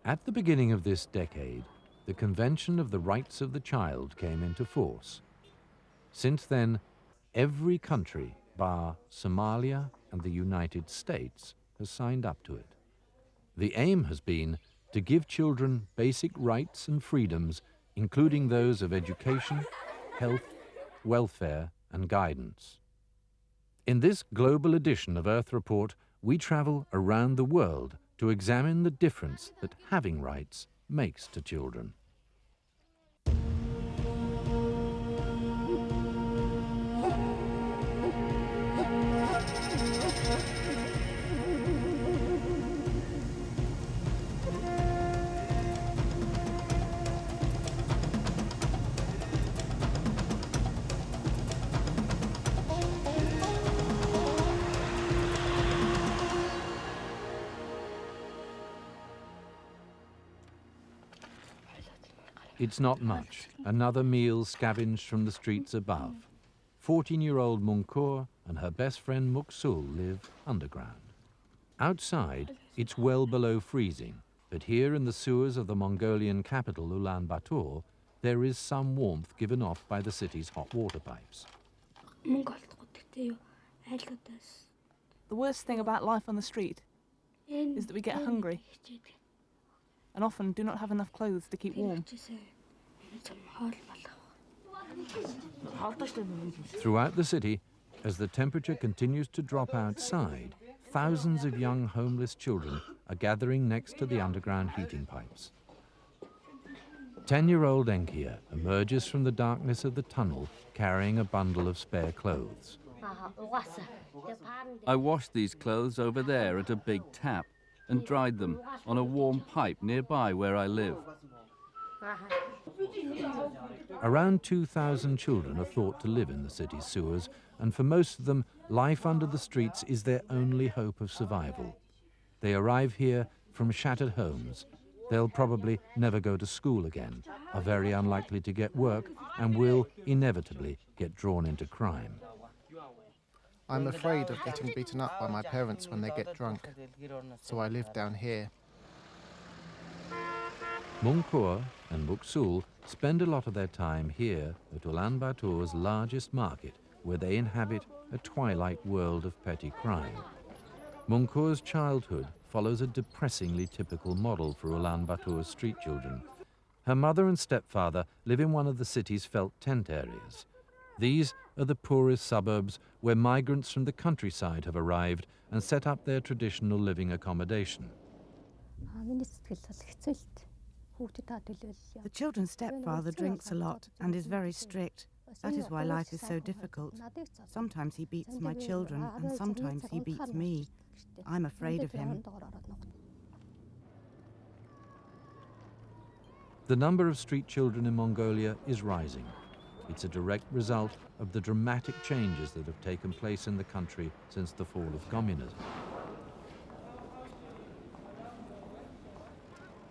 At the beginning of this decade, the Convention of the Rights of the Child came into force. Since then, every country, bar Somalia and the United States, has signed up to it. The aim has been to give children basic rights and freedoms, including those of education, health, welfare, and guidance. In this global edition of Earth Report, we travel around the world to examine the difference that having rights makes to children. It's not much. Another meal scavenged from the streets above. 14-year-old Munkur and her best friend Muksul live underground. Outside, it's well below freezing, but here in the sewers of the Mongolian capital Ulaanbaatar, there is some warmth given off by the city's hot water pipes. The worst thing about life on the street is that we get hungry and often do not have enough clothes to keep warm. Throughout the city, as the temperature continues to drop outside, thousands of young homeless children are gathering next to the underground heating pipes. 10-year-old Enkia emerges from the darkness of the tunnel carrying a bundle of spare clothes. I washed these clothes over there at a big tap and dried them on a warm pipe nearby where I live. Around 2,000 children are thought to live in the city's sewers, and for most of them, life under the streets is their only hope of survival. They arrive here from shattered homes. They'll probably never go to school again, are very unlikely to get work, and will inevitably get drawn into crime. I'm afraid of getting beaten up by my parents when they get drunk, so I live down here. Munkur and Muksul spend a lot of their time here at Ulaanbaatar's largest market, where they inhabit a twilight world of petty crime. Munkur's childhood follows a depressingly typical model for Ulaanbaatar's street children. Her mother and stepfather live in one of the city's felt tent areas. These are the poorest suburbs where migrants from the countryside have arrived and set up their traditional living accommodation. The children's stepfather drinks a lot and is very strict. That is why life is so difficult. Sometimes he beats my children and sometimes he beats me. I'm afraid of him. The number of street children in Mongolia is rising. It's a direct result of the dramatic changes that have taken place in the country since the fall of communism.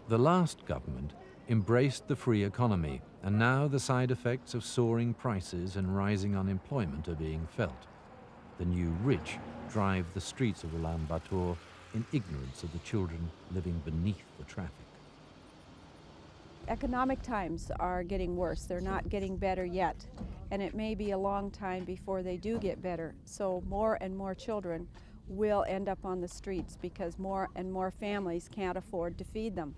The last government embraced the free economy, and now the side effects of soaring prices and rising unemployment are being felt. The new rich drive the streets of Ulaanbaatar in ignorance of the children living beneath the traffic. Economic times are getting worse. They're not getting better yet, and it may be a long time before they do get better. So more and more children will end up on the streets because more and more families can't afford to feed them.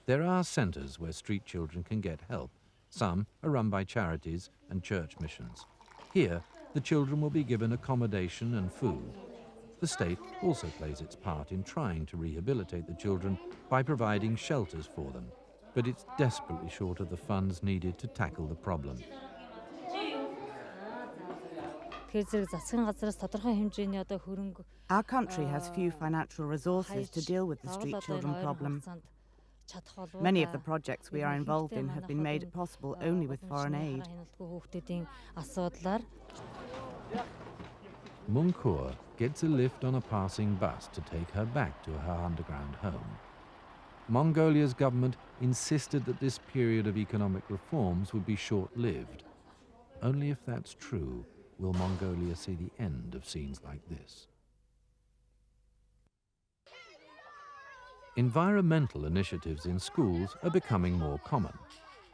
There are centers where street children can get help. Some are run by charities and church missions. Here, the children will be given accommodation and food. The state also plays its part in trying to rehabilitate the children by providing shelters for them, but it's desperately short of the funds needed to tackle the problem. Our country has few financial resources to deal with the street children problem. Many of the projects we are involved in have been made possible only with foreign aid. Munkur gets a lift on a passing bus to take her back to her underground home. Mongolia's government insisted that this period of economic reforms would be short-lived. Only if that's true will Mongolia see the end of scenes like this. Environmental initiatives in schools are becoming more common,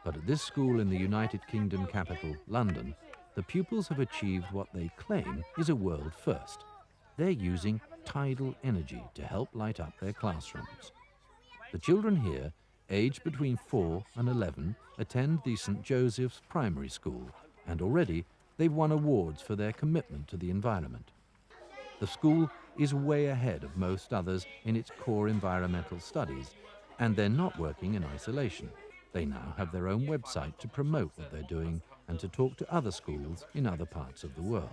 but at this school in the United Kingdom capital, London, the pupils have achieved what they claim is a world first. They're using tidal energy to help light up their classrooms. The children here, aged between 4 and 11, attend the St. Joseph's Primary School, and already they've won awards for their commitment to the environment. The school is way ahead of most others in its core environmental studies, and they're not working in isolation. They now have their own website to promote what they're doing and to talk to other schools in other parts of the world.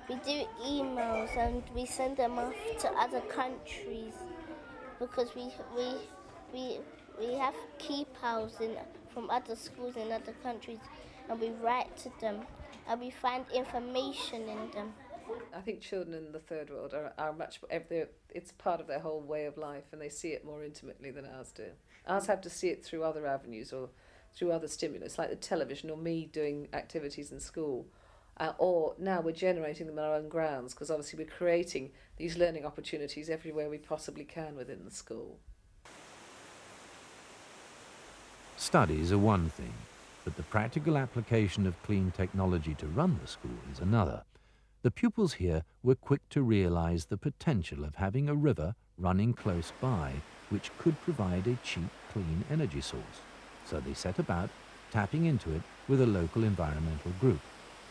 We do emails and we send them off to other countries because we have key pals from other schools in other countries, and we write to them and we find information in them. I think children in the third world are much, it's part of their whole way of life, and they see it more intimately than ours do. Ours have to see it through other avenues or through other stimulus, like the television or me doing activities in school. Or now we're generating them on our own grounds, because obviously we're creating these learning opportunities everywhere we possibly can within the school. Studies are one thing, but the practical application of clean technology to run the school is another. The pupils here were quick to realize the potential of having a river running close by which could provide a cheap, clean energy source. So they set about tapping into it with a local environmental group.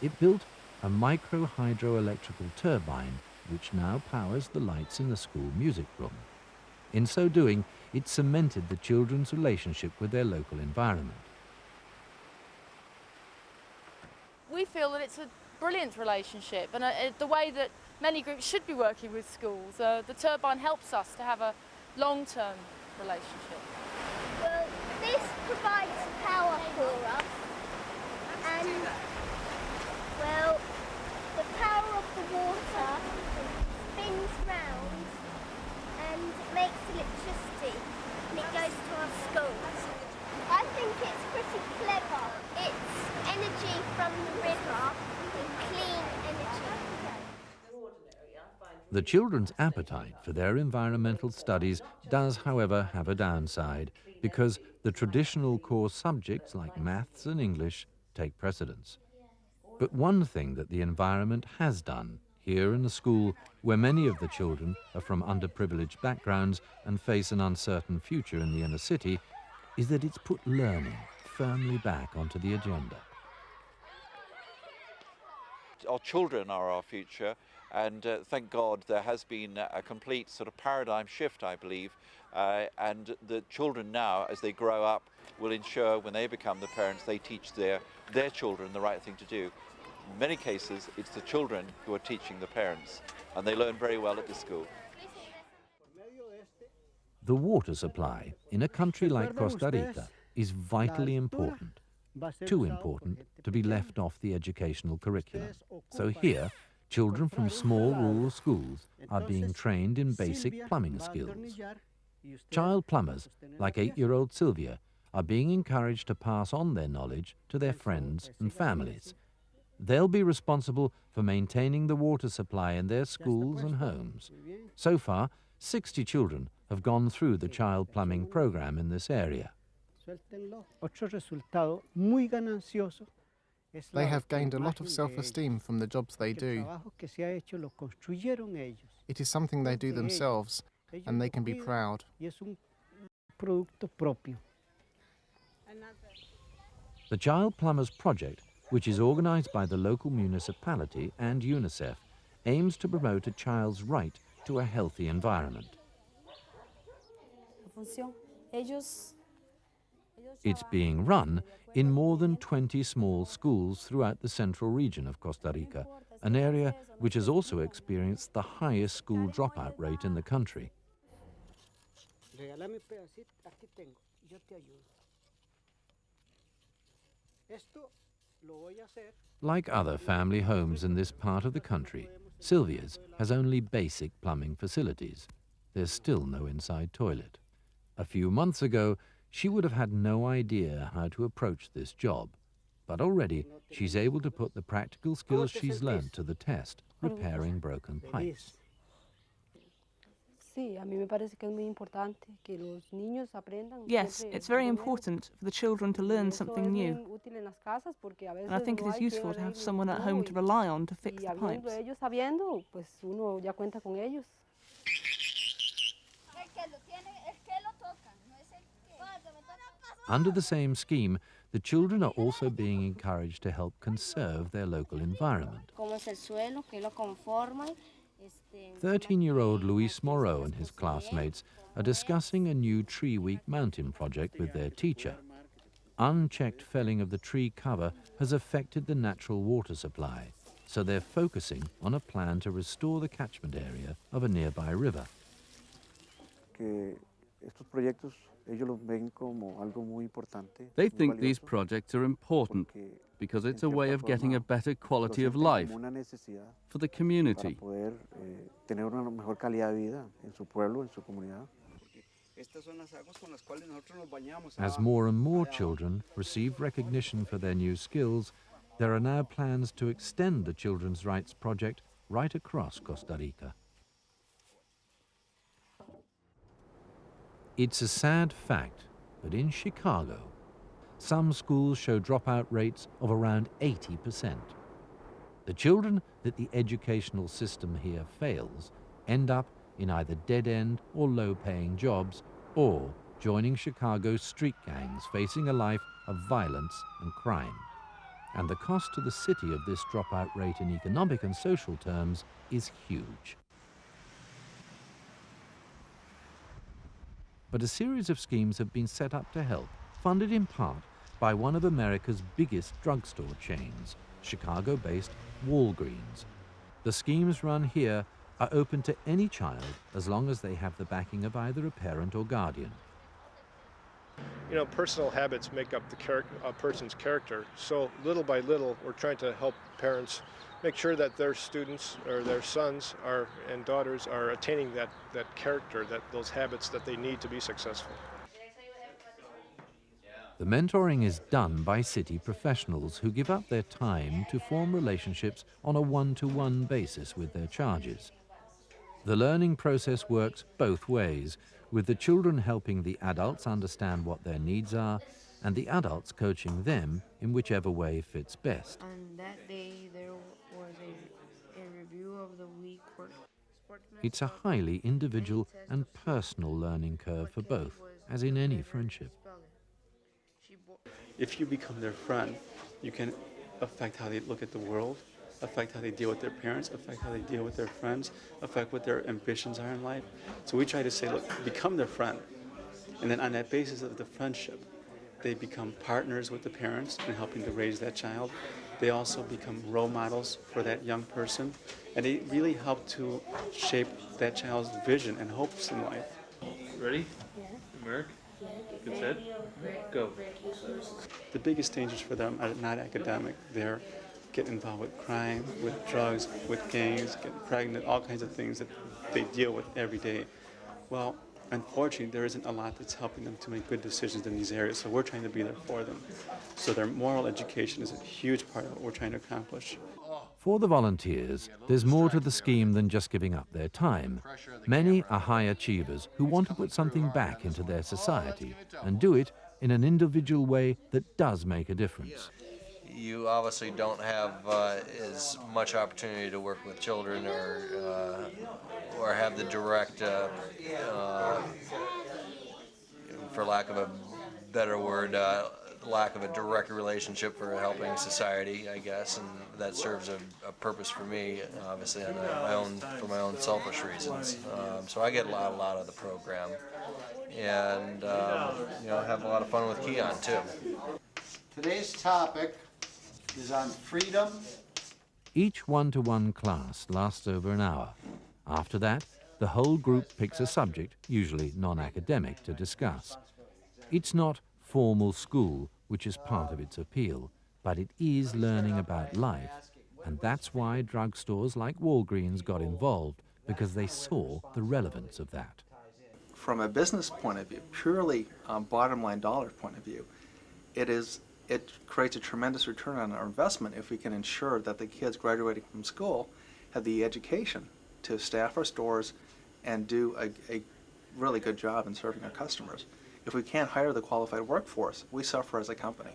It built a micro-hydroelectrical turbine which now powers the lights in the school music room. In so doing, it cemented the children's relationship with their local environment. We feel that it's a brilliant relationship, and the way that many groups should be working with schools. The turbine helps us to have a long-term relationship. Well, this provides power for us, and well, the power of the water spins round and makes electricity, and it goes to our schools. I think it's pretty clever. It's energy from the river, clean energy. The children's appetite for their environmental studies does, however, have a downside, because the traditional core subjects like maths and English take precedence. But one thing that the environment has done here in the school, where many of the children are from underprivileged backgrounds and face an uncertain future in the inner city, is that it's put learning firmly back onto the agenda. Our children are our future, and thank God there has been a complete sort of paradigm shift, I believe, and the children now, as they grow up, will ensure when they become the parents, they teach their children the right thing to do. In many cases, it's the children who are teaching the parents, and they learn very well at this school. The water supply in a country like Costa Rica is vitally important, too important to be left off the educational curriculum. So here, children from small rural schools are being trained in basic plumbing skills. Child plumbers, like 8-year-old Sylvia, are being encouraged to pass on their knowledge to their friends and families. They'll be responsible for maintaining the water supply in their schools and homes. So far, 60 children have gone through the child plumbing program in this area. They have gained a lot of self-esteem from the jobs they do. It is something they do themselves, and they can be proud. The Child Plumbers Project, which is organized by the local municipality and UNICEF, aims to promote a child's right to a healthy environment. It's being run in more than 20 small schools throughout the central region of Costa Rica, an area which has also experienced the highest school dropout rate in the country. Like other family homes in this part of the country, Sylvia's has only basic plumbing facilities. There's still no inside toilet. A few months ago, she would have had no idea how to approach this job, but already she's able to put the practical skills she's learned to the test, repairing broken pipes. Yes, it's very important for the children to learn something new. And I think it is useful to have someone at home to rely on to fix the pipes. Under the same scheme, the children are also being encouraged to help conserve their local environment. 13-year-old Luis Moreau and his classmates are discussing a new Tree Week mountain project with their teacher. Unchecked felling of the tree cover has affected the natural water supply, so they're focusing on a plan to restore the catchment area of a nearby river. They think these projects are important because it's a way of getting a better quality of life for the community. As more and more children receive recognition for their new skills, there are now plans to extend the Children's Rights Project right across Costa Rica. It's a sad fact, but in Chicago, some schools show dropout rates of around 80%. The children that the educational system here fails end up in either dead-end or low-paying jobs, or joining Chicago's street gangs facing a life of violence and crime. And the cost to the city of this dropout rate in economic and social terms is huge. But a series of schemes have been set up to help, funded in part by one of America's biggest drugstore chains, Chicago-based Walgreens. The schemes run here are open to any child as long as they have the backing of either a parent or guardian. You know, personal habits make up a person's character. So little by little, we're trying to help parents make sure that their students or their sons and daughters are attaining that character, those habits that they need to be successful. The mentoring is done by city professionals who give up their time to form relationships on a one-to-one basis with their charges. The learning process works both ways, with the children helping the adults understand what their needs are, and the adults coaching them in whichever way fits best. On that day, there was a review of the week for sportsmen. It's a highly individual and personal learning curve for both, as in any friendship. If you become their friend, you can affect how they look at the world, affect how they deal with their parents, affect how they deal with their friends, affect what their ambitions are in life. So we try to say, look, become their friend. And then on that basis of the friendship, they become partners with the parents in helping to raise that child. They also become role models for that young person. And they really help to shape that child's vision and hopes in life. Ready? Yeah. Merrick? Yeah. Good set? Go. The biggest dangers for them are not academic. They're getting involved with crime, with drugs, with gangs, getting pregnant, all kinds of things that they deal with every day. Well, unfortunately, there isn't a lot that's helping them to make good decisions in these areas, so we're trying to be there for them. So their moral education is a huge part of what we're trying to accomplish. For the volunteers, there's more to the scheme than just giving up their time. Many are high achievers who want to put something back into their society and do it in an individual way that does make a difference. You obviously don't have as much opportunity to work with children or have the direct, for lack of a better word, lack of a direct relationship for helping society, I guess, and that serves a purpose for me, obviously, for my own selfish reasons. So I get a lot out of the program, and have a lot of fun with Keon too. Today's topic is on freedom. Each one-to-one class lasts over an hour. After that, the whole group picks a subject, usually non-academic, to discuss. It's not formal school, which is part of its appeal, but it is learning about life, and that's why drugstores like Walgreens got involved, because they saw the relevance of that. From a business point of view, purely bottom line dollar point of view, it creates a tremendous return on our investment if we can ensure that the kids graduating from school have the education to staff our stores and do a really good job in serving our customers. If we can't hire the qualified workforce, we suffer as a company.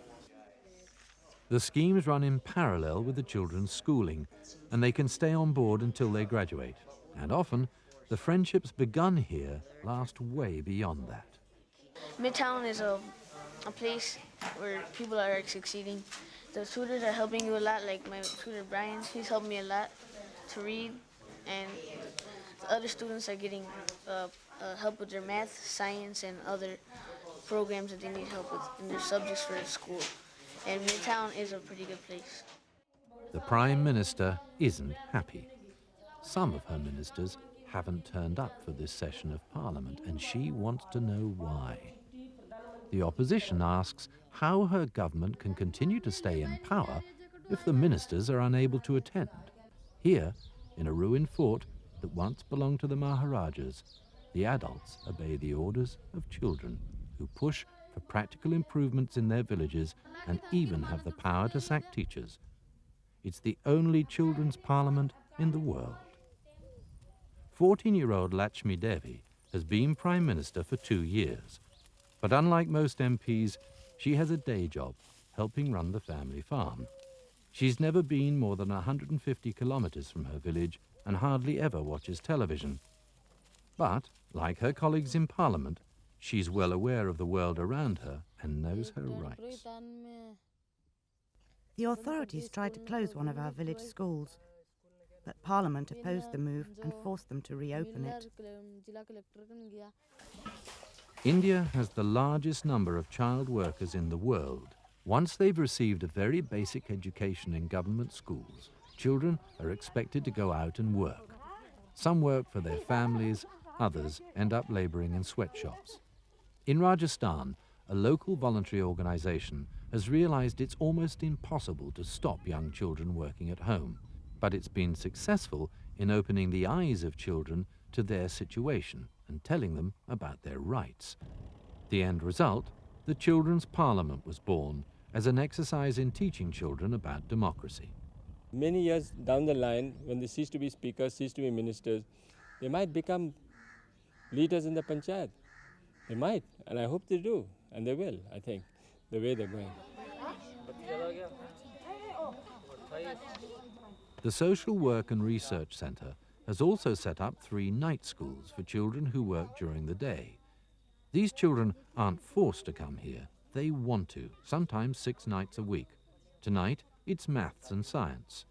The schemes run in parallel with the children's schooling, and they can stay on board until they graduate. And often, the friendships begun here last way beyond that. Midtown is a place where people are succeeding. The tutors are helping you a lot, like my tutor Brian, he's helped me a lot to read, and the other students are getting help with their math, science, and other programs that they need help with in their subjects for school. And Midtown is a pretty good place. The Prime Minister isn't happy. Some of her ministers haven't turned up for this session of Parliament, and she wants to know why. The opposition asks how her government can continue to stay in power if the ministers are unable to attend. Here, in a ruined fort that once belonged to the Maharajas, the adults obey the orders of children who push for practical improvements in their villages and even have the power to sack teachers. It's the only children's parliament in the world. 14-year-old Lakshmi Devi has been Prime Minister for 2 years. But unlike most MPs, she has a day job, helping run the family farm. She's never been more than 150 kilometers from her village and hardly ever watches television. But, like her colleagues in Parliament, she's well aware of the world around her and knows her rights. The authorities tried to close one of our village schools, but Parliament opposed the move and forced them to reopen it. India has the largest number of child workers in the world. Once they've received a very basic education in government schools, children are expected to go out and work. Some work for their families, others end up laboring in sweatshops. In Rajasthan, a local voluntary organization has realized it's almost impossible to stop young children working at home, but it's been successful in opening the eyes of children to their situation and telling them about their rights. The end result, the Children's Parliament was born as an exercise in teaching children about democracy. Many years down the line, when they cease to be speakers, cease to be ministers, they might become leaders in the panchayat. They might, and I hope they do, and they will, I think, the way they're going. The Social Work and Research Centre has also set up 3 night schools for children who work during the day. These children aren't forced to come here. They want to, sometimes 6 nights a week. Tonight, it's maths and science.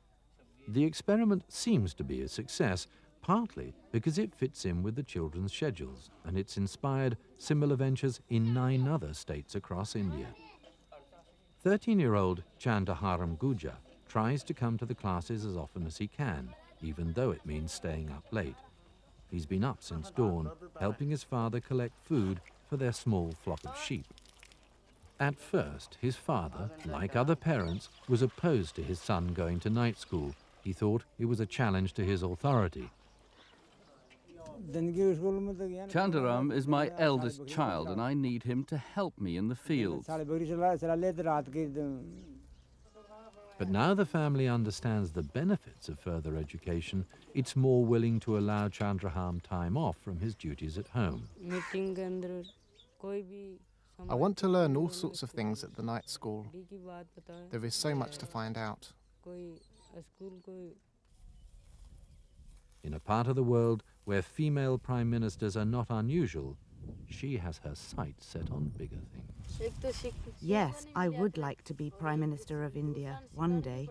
The experiment seems to be a success, partly because it fits in with the children's schedules, and it's inspired similar ventures in 9 other states across India. 13-year-old Chandaharam Guja tries to come to the classes as often as he can, even though it means staying up late. He's been up since dawn, helping his father collect food for their small flock of sheep. At first, his father, like other parents, was opposed to his son going to night school. He thought it was a challenge to his authority. Chandaram is my eldest child, and I need him to help me in the fields. But now the family understands the benefits of further education, it's more willing to allow Chandraham time off from his duties at home. I want to learn all sorts of things at the night school. There is so much to find out. In a part of the world where female prime ministers are not unusual, she has her sights set on bigger things. Yes, I would like to be Prime Minister of India one day.